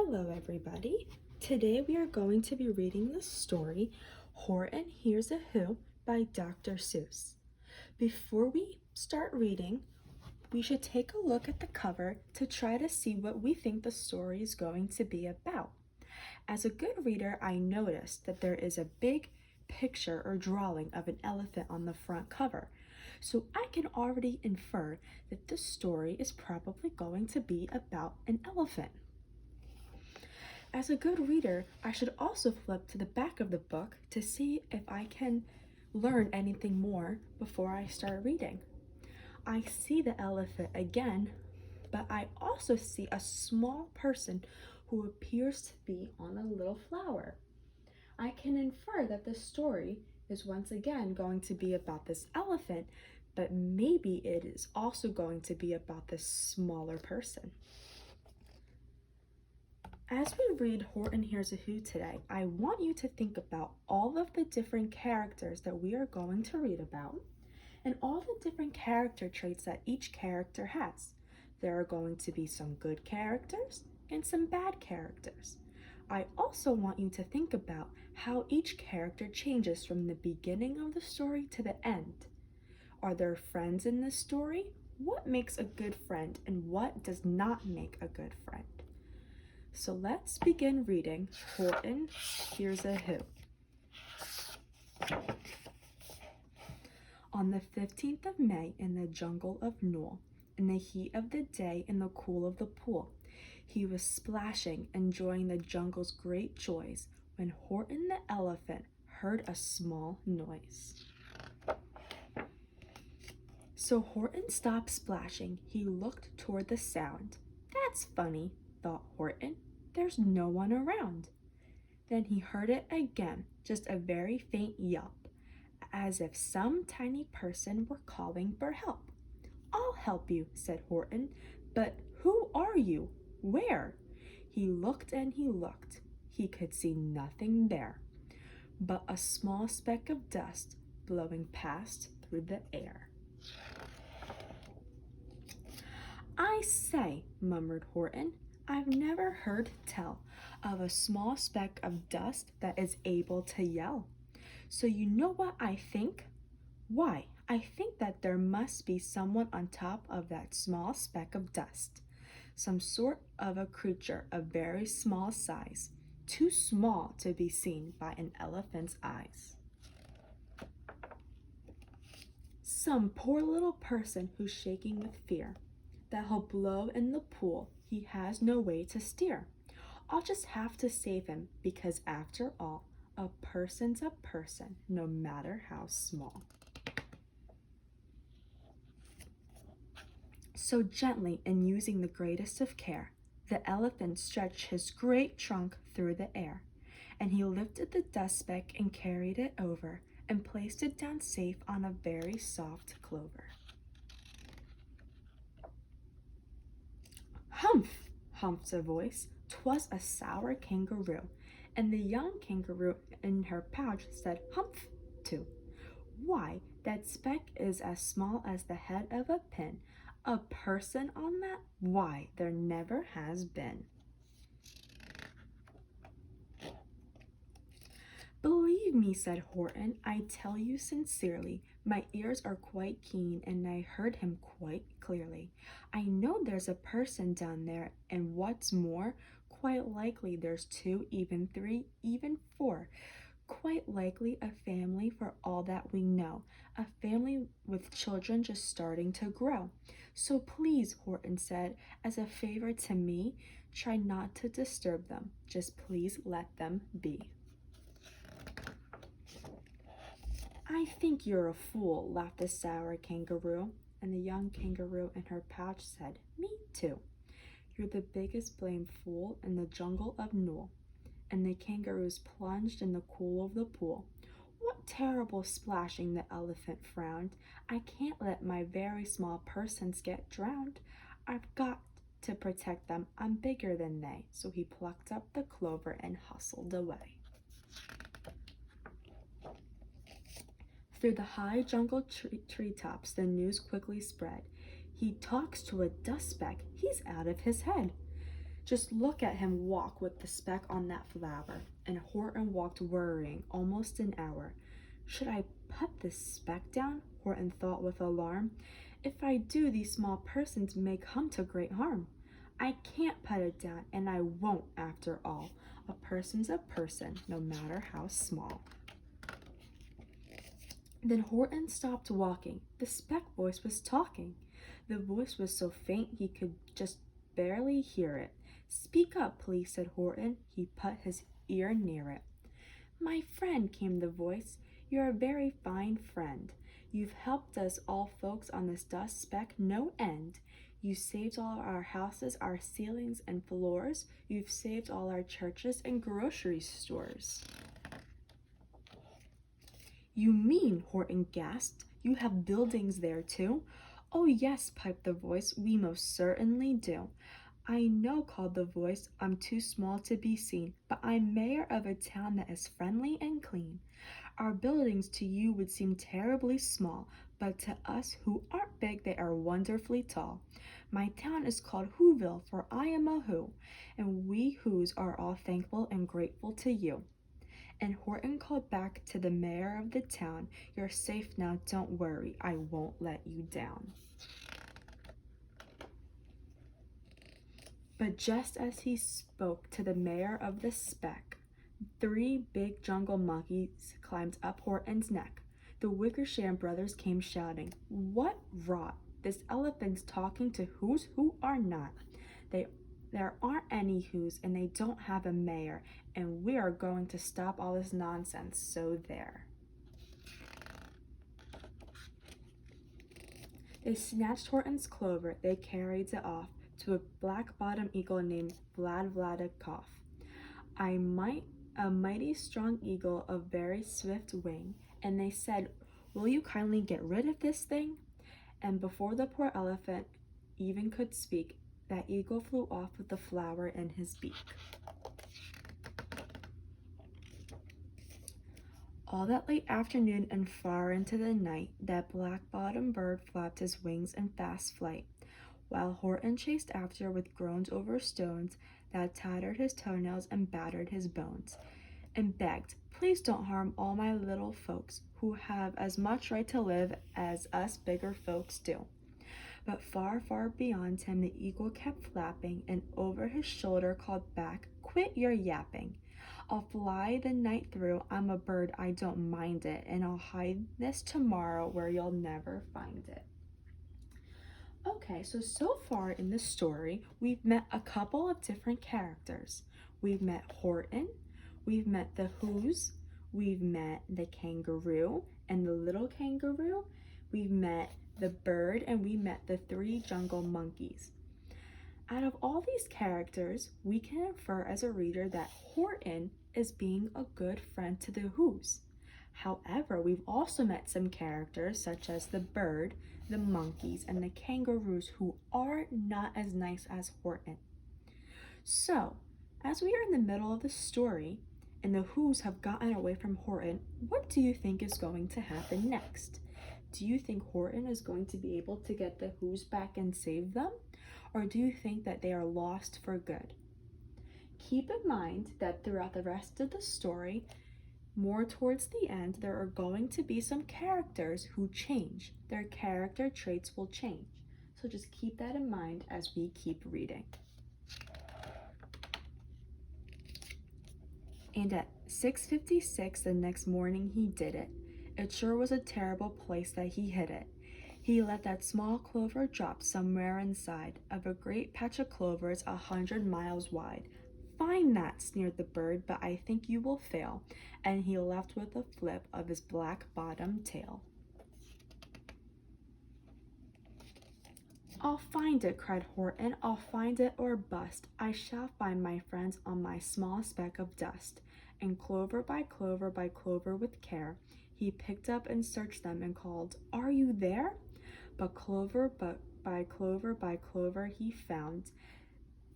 Hello everybody. Today we are going to be reading the story Horton Hears a Who by Dr. Seuss. Before we start reading, we should take a look at the cover to try to see what we think the story is going to be about. As a good reader, I noticed that there is a big picture or drawing of an elephant on the front cover. So I can already infer that this story is probably going to be about an elephant. As a good reader, I should also flip to the back of the book to see if I can learn anything more before I start reading. I see the elephant again, but I also see a small person who appears to be on a little flower. I can infer that the story is once again going to be about this elephant, but maybe it is also going to be about this smaller person. As we read Horton Hears a Who today, I want you to think about all of the different characters that we are going to read about and all the different character traits that each character has. There are going to be some good characters and some bad characters. I also want you to think about how each character changes from the beginning of the story to the end. Are there friends in this story? What makes a good friend and what does not make a good friend? So let's begin reading Horton Hears a Who. On the 15th of May in the jungle of Newell, in the heat of the day in the cool of the pool, he was splashing, enjoying the jungle's great joys, when Horton the elephant heard a small noise. So Horton stopped splashing. He looked toward the sound. That's funny, thought Horton. There's no one around. Then he heard it again, just a very faint yelp, as if some tiny person were calling for help. I'll help you, said Horton, but who are you? Where? He looked and he looked. He could see nothing there, but a small speck of dust blowing past through the air. I say, murmured Horton, I've never heard tell of a small speck of dust that is able to yell. So you know what I think? Why, I think that there must be someone on top of that small speck of dust. Some sort of a creature of very small size, too small to be seen by an elephant's eyes. Some poor little person who's shaking with fear that he'll blow in the pool he has no way to steer. I'll just have to save him because after all, a person's a person, no matter how small. So gently and using the greatest of care, the elephant stretched his great trunk through the air, and he lifted the dust speck and carried it over and placed it down safe on a very soft clover. Humph! Humphed a voice. 'Twas a sour kangaroo, and the young kangaroo in her pouch said humph too. Why, that speck is as small as the head of a pin. A person on that? Why, there never has been. Believe me, said Horton, I tell you sincerely, my ears are quite keen and I heard him quite clearly. I know there's a person down there, and what's more, quite likely there's 2, even 3, even 4. Quite likely a family for all that we know, a family with children just starting to grow. So please, Horton said, as a favor to me, try not to disturb them. Just please let them be. I think you're a fool, laughed the sour kangaroo, and the young kangaroo in her pouch said, Me too. You're the biggest blamed fool in the jungle of Newell. And the kangaroos plunged in the cool of the pool. What terrible splashing, the elephant frowned. I can't let my very small persons get drowned. I've got to protect them. I'm bigger than they. So he plucked up the clover and hustled away. Through the high jungle treetops, the news quickly spread. He talks to a dust speck. He's out of his head. Just look at him walk with the speck on that flower. And Horton walked worrying almost an hour. Should I put this speck down? Horton thought with alarm. If I do, these small persons may come to great harm. I can't put it down, and I won't after all. A person's a person, no matter how small. Then Horton stopped walking. The speck voice was talking. The voice was so faint he could just barely hear it. Speak up, please, said Horton. He put his ear near it. My friend, came the voice, you're a very fine friend. You've helped us all folks on this dust speck no end. You saved all our houses, our ceilings and floors. You've saved all our churches and grocery stores. You mean, Horton gasped, you have buildings there too? Oh yes, piped the voice, we most certainly do. I know, called the voice, I'm too small to be seen, but I'm mayor of a town that is friendly and clean. Our buildings to you would seem terribly small, but to us who aren't big, they are wonderfully tall. My town is called Whoville, for I am a Who, and we Whos are all thankful and grateful to you. And Horton called back to the mayor of the town, you're safe now, don't worry, I won't let you down. But just as he spoke to the mayor of the speck, 3 big jungle monkeys climbed up Horton's neck. The Wickersham brothers came shouting, What rot! This elephant's talking to Whos who are not. There aren't any Whos, and they don't have a mayor, and we are going to stop all this nonsense, so there. They snatched Horton's clover, they carried it off to a black-bottomed eagle named Vladikov. A mighty strong eagle of very swift wing, and they said, Will you kindly get rid of this thing? And before the poor elephant even could speak, that eagle flew off with the flower in his beak. All that late afternoon and far into the night, that black-bottomed bird flapped his wings in fast flight, while Horton chased after with groans over stones that tattered his toenails and battered his bones, and begged, Please don't harm all my little folks, who have as much right to live as us bigger folks do. But far, far beyond him the eagle kept flapping, and over his shoulder called back, Quit your yapping. I'll fly the night through, I'm a bird, I don't mind it, and I'll hide this tomorrow where you'll never find it. Okay, so far in the story, we've met a couple of different characters. We've met Horton, we've met the Whos, we've met the kangaroo and the little kangaroo, we've met the bird, and we met the 3 jungle monkeys. Out of all these characters, we can infer as a reader that Horton is being a good friend to the Whos. However, we've also met some characters such as the bird, the monkeys, and the kangaroos who are not as nice as Horton. So, as we are in the middle of the story, and the Whos have gotten away from Horton, what do you think is going to happen next? Do you think Horton is going to be able to get the Whos back and save them? Or do you think that they are lost for good? Keep in mind that throughout the rest of the story, more towards the end, there are going to be some characters who change. Their character traits will change. So just keep that in mind as we keep reading. And at 6:56 the next morning he did it. It sure was a terrible place that he hid it. He let that small clover drop somewhere inside of a great patch of clovers 100 miles wide. Fine that, sneered the bird, but I think you will fail. And he left with a flip of his black-bottomed tail. I'll find it, cried Horton. I'll find it or bust. I shall find my friends on my small speck of dust. And clover by clover by clover with care, he picked up and searched them and called, Are you there? But by clover by clover he found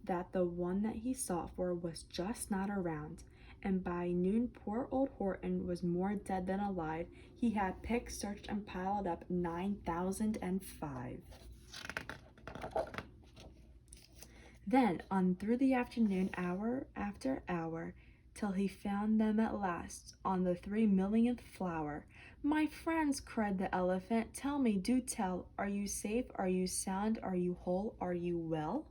that the one that he sought for was just not around. And by noon poor old Horton was more dead than alive. He had picked, searched, and piled up 9,005. Then on through the afternoon, hour after hour, till he found them at last on the 3 millionth flower. My friends, cried the elephant, tell me, do tell, are you safe, are you sound, are you whole, are you well?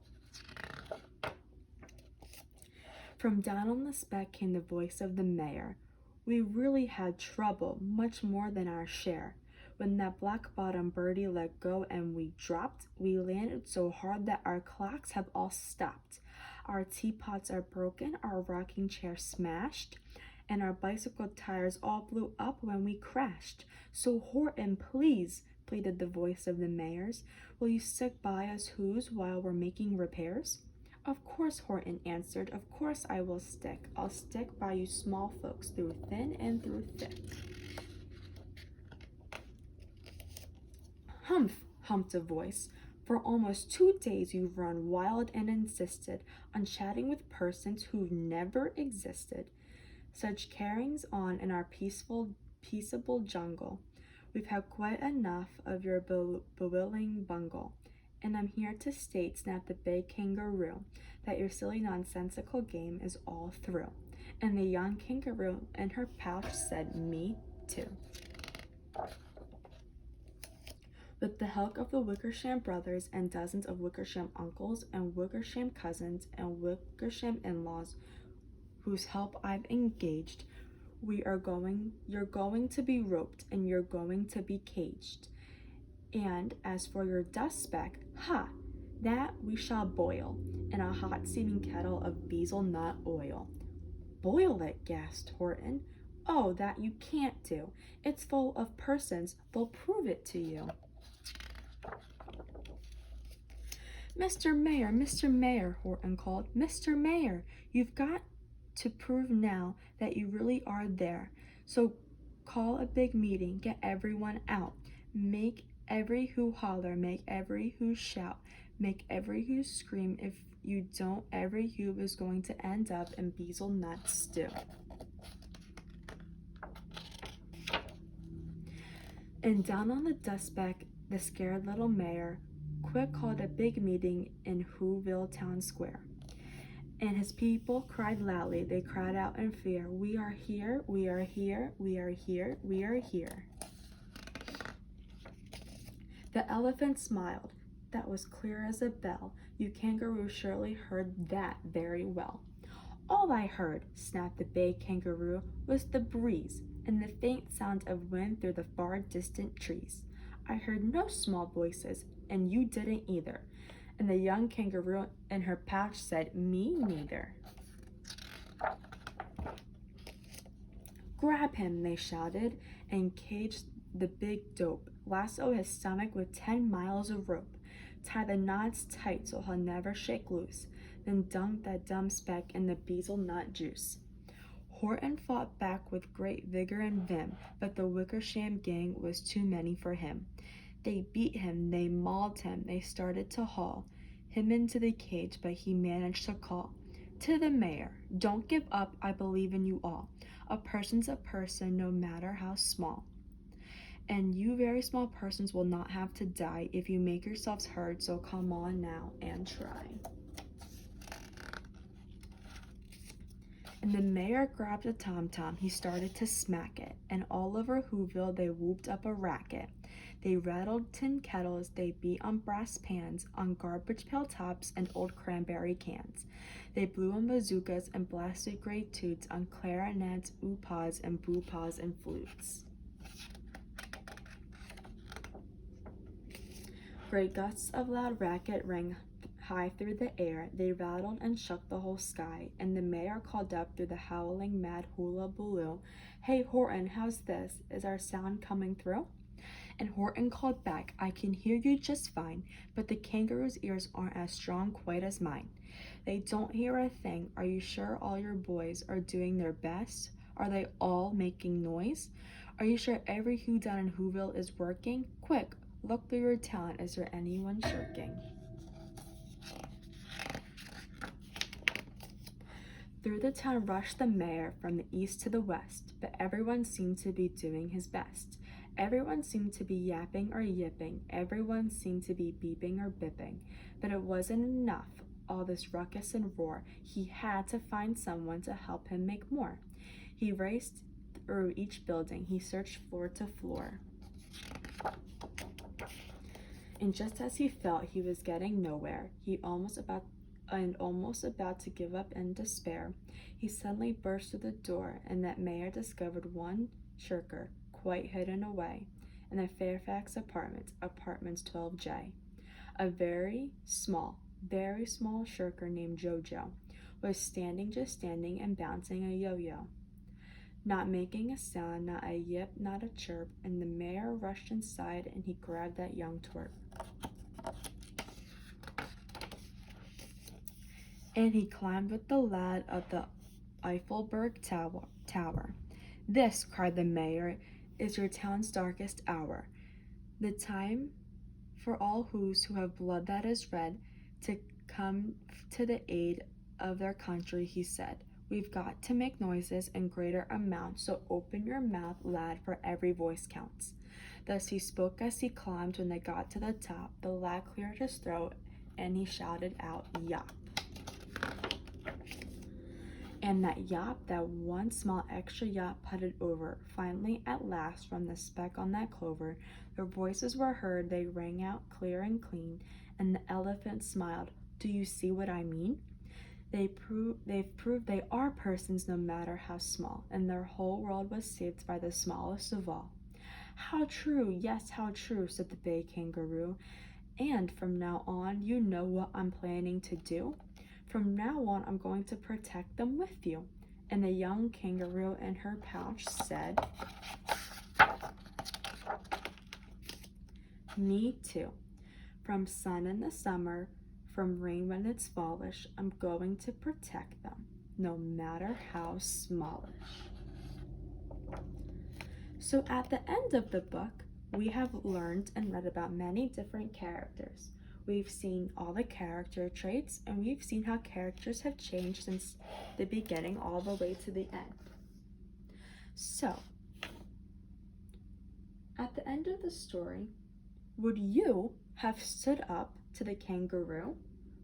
From down on the speck came the voice of the mayor. We really had trouble, much more than our share. When that black-bottomed birdie let go and we dropped, we landed so hard that our clocks have all stopped. Our teapots are broken, our rocking chair smashed, and our bicycle tires all blew up when we crashed. So Horton, please, pleaded the voice of the mayor's, will you stick by us who's while we're making repairs? Of course, Horton answered, of course I will stick. I'll stick by you small folks through thin and through thick. Humph, humped a voice. For almost 2 days you've run wild and insisted on chatting with persons who've never existed. Such carryings on in our peaceable jungle. We've had quite enough of your bewilling bungle. And I'm here to state, snapped the big kangaroo, that your silly nonsensical game is all through. And the young kangaroo in her pouch said, me too. With the help of the Wickersham brothers and dozens of Wickersham uncles and Wickersham cousins and Wickersham in-laws, whose help I've engaged, you're going to be roped and you're going to be caged. And as for your dust speck, ha, that we shall boil in a hot steaming kettle of bezel nut oil. Boil it, gasped Horton. Oh, that you can't do. It's full of persons, they'll prove it to you. Mr. Mayor, Horton called. Mr. Mayor, you've got to prove now that you really are there. So call a big meeting, get everyone out. Make every who holler, make every who shout, make every who scream. If you don't, every who is going to end up in bezel nut stew. And down on the dust speck, the scared little mayor quick called a big meeting in Whoville Town Square. And his people cried loudly, they cried out in fear, we are here, we are here, we are here, we are here. The elephant smiled. That was clear as a bell. You kangaroo surely heard that very well. All I heard, snapped the big kangaroo, was the breeze and the faint sound of wind through the far distant trees. I heard no small voices, and you didn't either. And the young kangaroo in her pouch said, me neither. Grab him, they shouted, and caged the big dope. Lasso his stomach with 10 miles of rope. Tie the knots tight so he'll never shake loose. Then dunk that dumb speck in the bezel nut juice. Horton fought back with great vigor and vim, but the Wickersham gang was too many for him. They beat him, they mauled him, they started to haul him into the cage, but he managed to call to the mayor, don't give up, I believe in you all. A person's a person, no matter how small. And you very small persons will not have to die if you make yourselves heard, so come on now and try. And the mayor grabbed a tom-tom, he started to smack it, and all over Whoville they whooped up a racket. They rattled tin kettles, they beat on brass pans, on garbage pail tops and old cranberry cans. They blew on bazookas and blasted great toots on clarinets, oopaws and boopaws and flutes. Great gusts of loud racket rang high through the air. They rattled and shook the whole sky, and the mayor called up through the howling mad hula-baloo, hey Horton, how's this? Is our sound coming through? And Horton called back, I can hear you just fine, but the kangaroo's ears aren't as strong quite as mine. They don't hear a thing. Are you sure all your boys are doing their best? Are they all making noise? Are you sure every who down in Whoville is working? Quick, look through your talent. Is there anyone shirking? Through the town rushed the mayor from the east to the west, but everyone seemed to be doing his best. Everyone seemed to be yapping or yipping, everyone seemed to be beeping or bipping, but it wasn't enough. all this ruckus and roar, he had to find someone to help him make more. He raced through each building. He searched floor to floor. And just as he felt he was getting nowhere, almost about to give up in despair, he suddenly burst through the door, and that mayor discovered one shirker quite hidden away in the Fairfax apartments 12J. A very small shirker named Jojo was just standing and bouncing a yo-yo, not making a sound, not a yip, not a chirp, and the mayor rushed inside and he grabbed that young twerp. And he climbed with the lad up the Eiffelberg Tower. "This," cried the mayor, "is your town's darkest hour. The time for all who have blood that is red to come to the aid of their country," he said. "We've got to make noises in greater amounts, so open your mouth, lad, for every voice counts." Thus he spoke as he climbed. When they got to the top, the lad cleared his throat and he shouted out, "Yop!" And that yop, that one small extra yop, putted over. Finally, at last, from the speck on that clover, their voices were heard. They rang out clear and clean, and the elephant smiled. "Do you see what I mean? They've proved they are persons, no matter how small, and their whole world was saved by the smallest of all." "How true, yes, how true," said the bay kangaroo. "And from now on, you know what I'm planning to do? From now on, I'm going to protect them with you." And the young kangaroo in her pouch said, "Me too. From sun in the summer, from rain when it's fallish, I'm going to protect them, no matter how smallish." So at the end of the book, we have learned and read about many different characters. We've seen all the character traits, and we've seen how characters have changed since the beginning all the way to the end. So, at the end of the story, would you have stood up to the kangaroo?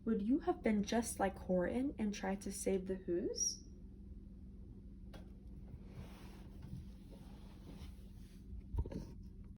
Would you have been just like Horton and tried to save the Who's?